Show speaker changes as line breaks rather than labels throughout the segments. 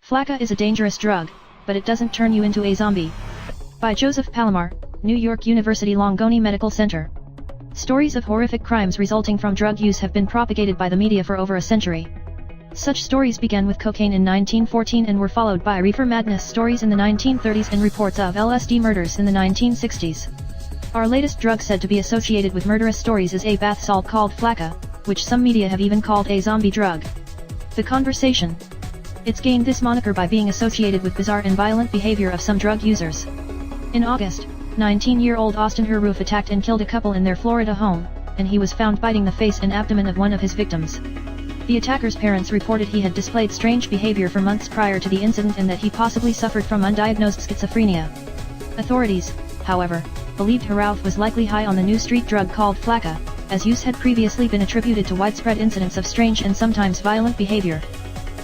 Flakka is a dangerous drug, but it doesn't turn you into a zombie. By Joseph Palamar, New York University Langone Medical Center. Stories of horrific crimes resulting from drug use have been propagated by the media for over a century. Such stories began with cocaine in 1914 and were followed by reefer madness stories in the 1930s and reports of LSD murders in the 1960s. Our latest drug said to be associated with murderous stories is a bath salt called Flakka, which some media have even called a zombie drug. The conversation. It's gained this moniker by being associated with bizarre and violent behavior of some drug users. In August, 19-year-old Austin Harrouff attacked and killed a couple in their Florida home, and he was found biting the face and abdomen of one of his victims. The attacker's parents reported he had displayed strange behavior for months prior to the incident and that he possibly suffered from undiagnosed schizophrenia. Authorities, however, believed Harouff was likely high on the new street drug called Flakka, as use had previously been attributed to widespread incidents of strange and sometimes violent behavior.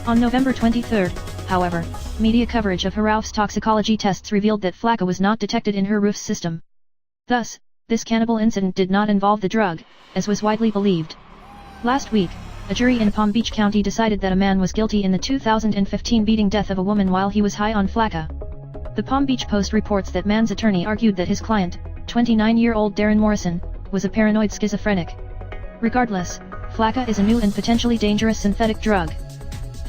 On November 23, however, media coverage of Harouff's toxicology tests revealed that Flakka was not detected in Harouff's system. Thus, this cannibal incident did not involve the drug, as was widely believed. Last week, a jury in Palm Beach County decided that a man was guilty in the 2015 beating death of a woman while he was high on Flakka. The Palm Beach Post reports that man's attorney argued that his client, 29-year-old Darren Morrison, was a paranoid schizophrenic. Regardless, Flakka is a new and potentially dangerous synthetic drug.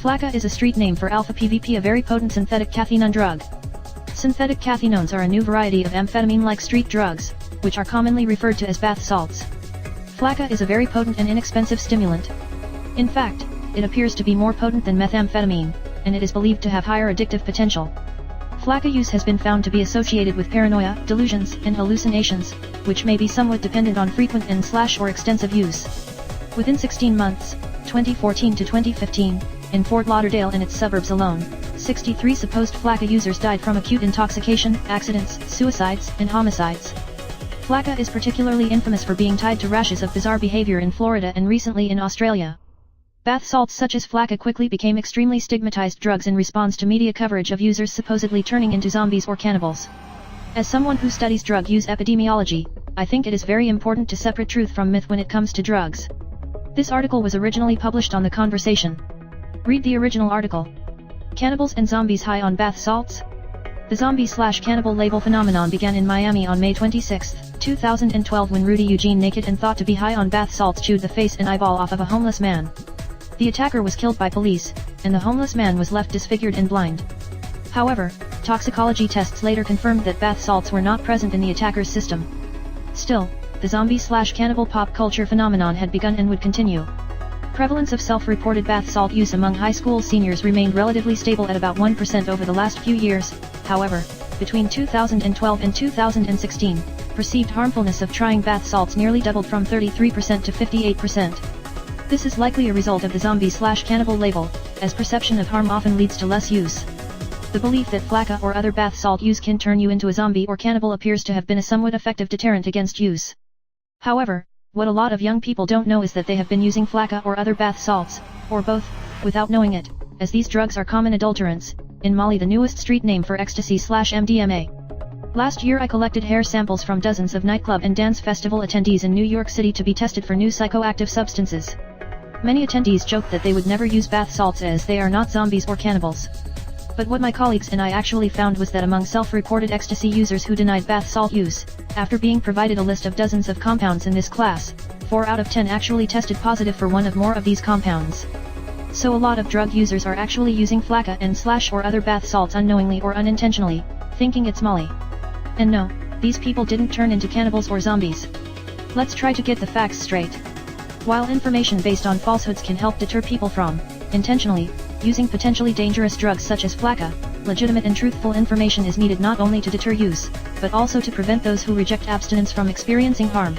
Flakka is a street name for alpha-PVP, a very potent synthetic cathinone drug. Synthetic cathinones are a new variety of amphetamine-like street drugs, which are commonly referred to as bath salts. Flakka is a very potent and inexpensive stimulant. In fact, it appears to be more potent than methamphetamine, and it is believed to have higher addictive potential. Flakka use has been found to be associated with paranoia, delusions, and hallucinations, which may be somewhat dependent on frequent and/or extensive use. Within 16 months, 2014 to 2015, in Fort Lauderdale and its suburbs alone, 63 supposed Flakka users died from acute intoxication, accidents, suicides, and homicides. Flakka is particularly infamous for being tied to rashes of bizarre behavior in Florida and recently in Australia. Bath salts such as Flakka quickly became extremely stigmatized drugs in response to media coverage of users supposedly turning into zombies or cannibals. As someone who studies drug use epidemiology, I think it is very important to separate truth from myth when it comes to drugs. This article was originally published on The Conversation. Read the original article. Cannibals and zombies high on bath salts? The zombie/cannibal label phenomenon began in Miami on May 26, 2012 when Rudy Eugene, naked and thought to be high on bath salts, chewed the face and eyeball off of a homeless man. The attacker was killed by police, and the homeless man was left disfigured and blind. However, toxicology tests later confirmed that bath salts were not present in the attacker's system. Still, the zombie/cannibal pop culture phenomenon had begun and would continue. Prevalence of self-reported bath salt use among high school seniors remained relatively stable at about 1% over the last few years. However, between 2012 and 2016, perceived harmfulness of trying bath salts nearly doubled from 33% to 58%. This is likely a result of the zombie/cannibal label, as perception of harm often leads to less use. The belief that Flakka or other bath salt use can turn you into a zombie or cannibal appears to have been a somewhat effective deterrent against use. However, what a lot of young people don't know is that they have been using Flakka or other bath salts, or both, without knowing it, as these drugs are common adulterants, in Molly, the newest street name for ecstasy/MDMA. Last year I collected hair samples from dozens of nightclub and dance festival attendees in New York City to be tested for new psychoactive substances. Many attendees joked that they would never use bath salts as they are not zombies or cannibals. But what my colleagues and I actually found was that among self-reported ecstasy users who denied bath salt use, after being provided a list of dozens of compounds in this class, 4 out of 10 actually tested positive for one or more of these compounds. So a lot of drug users are actually using Flakka and/or other bath salts unknowingly or unintentionally, thinking it's Molly. And no, these people didn't turn into cannibals or zombies. Let's try to get the facts straight. While information based on falsehoods can help deter people from, intentionally, using potentially dangerous drugs such as Flakka, legitimate and truthful information is needed not only to deter use, but also to prevent those who reject abstinence from experiencing harm.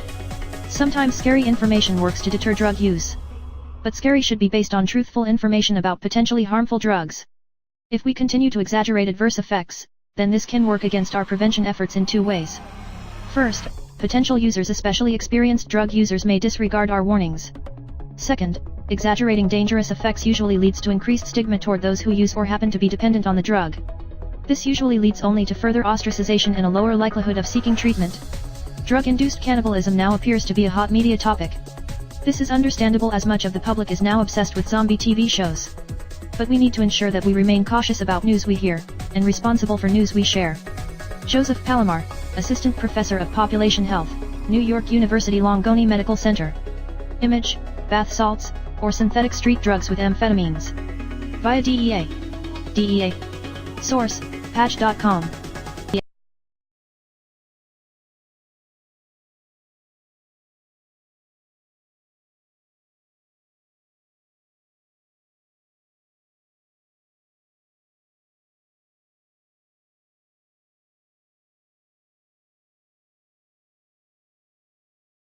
Sometimes scary information works to deter drug use. But scary should be based on truthful information about potentially harmful drugs. If we continue to exaggerate adverse effects, then this can work against our prevention efforts in 2 ways. First, potential users, especially experienced drug users, may disregard our warnings. Second, exaggerating dangerous effects usually leads to increased stigma toward those who use or happen to be dependent on the drug. This usually leads only to further ostracization and a lower likelihood of seeking treatment. Drug-induced cannibalism now appears to be a hot media topic. This is understandable as much of the public is now obsessed with zombie TV shows. But we need to ensure that we remain cautious about news we hear, and responsible for news we share. Joseph Palamar, Assistant Professor of Population Health, New York University Langone Medical Center. Image, bath salts, or synthetic street drugs with amphetamines. Via DEA. DEA. Source, patch.com.